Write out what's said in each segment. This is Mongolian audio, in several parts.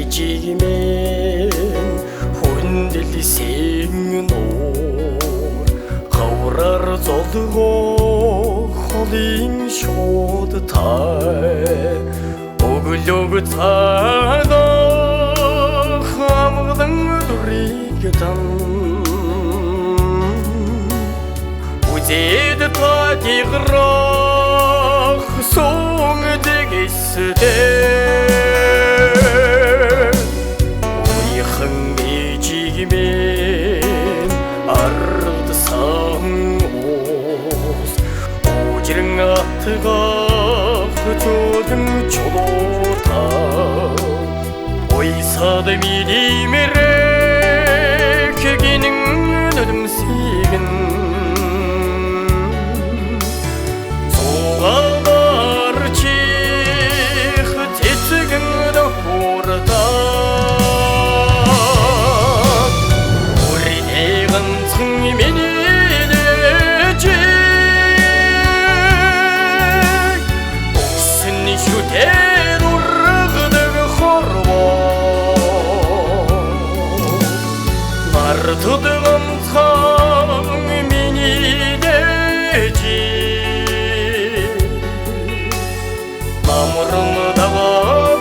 ээжигмэн хүндэлсэн нуур хавраар золгоо холын шууд тай өглөг цаадаа хамгадан дүрийг дан үзээд та тиграх сон дэгэсдээ уйхан ээжигмэн ард сан уус ужирэн атгах төдөн чулуута ойсад мидимэрэ кэгинэн нүдэмсигэн соғалар чих тетігін дұқырда өрінеғын цың менелі жек өксін шүтер ұрғыдығы хорво нартыдығын цың менелі жек намырындағы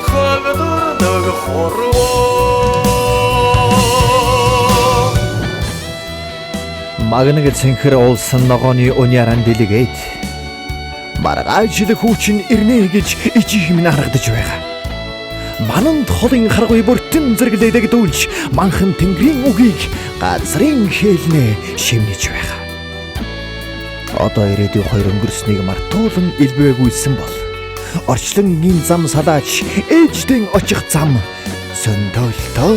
қағдырдағы хорво Магныг цэнхэр олсон ногооны униаран дэлгээд маргаажил хүүчин ирнэ гэж ижигмэн харагдаж байгаа. Мананд холын харгуй бүртэн зэрэглэдэг дүүлж манхан тэнгэрийн үгийг газрын хээлнэ шивнэж байгаа. Одоо ирээдүйн хоёр өнгөрснийг мартуулан илбээгүйсэн бол орчлонгийн зам салаач ээждэн очих зам зөндөөлтөө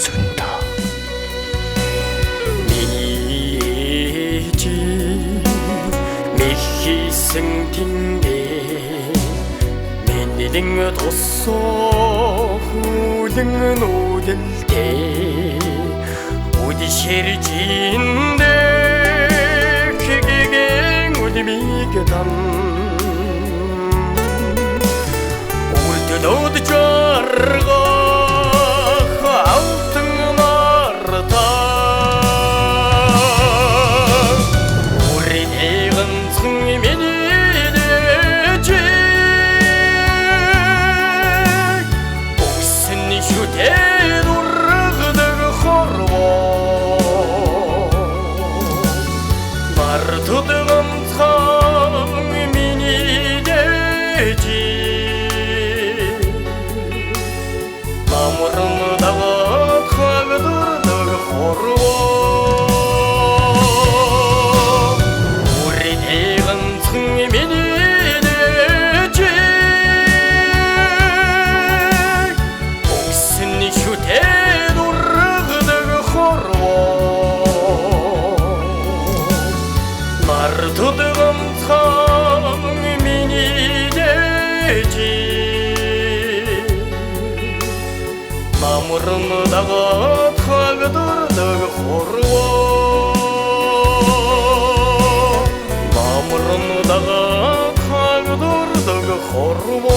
зөндөө. Михисэн тиндэ менэлэн тоссоо хүлэн нүүдэлдэ үдишэржиндэ кэгэгэн үдмигдан үлдэдод жаргах алтын нарта өринэғын цың менелі жек өксін шүтер ұрғыдығы хорво нартыдығын цың менелі жек намырындағы қағдырдағы хорво өрінеғын цың менелі жек өксін шүтер ұрғыдығы хорво нартыдығын цың менелі жек намырындағы қағдырдағы хорво намырындағы қағдырдағы хорво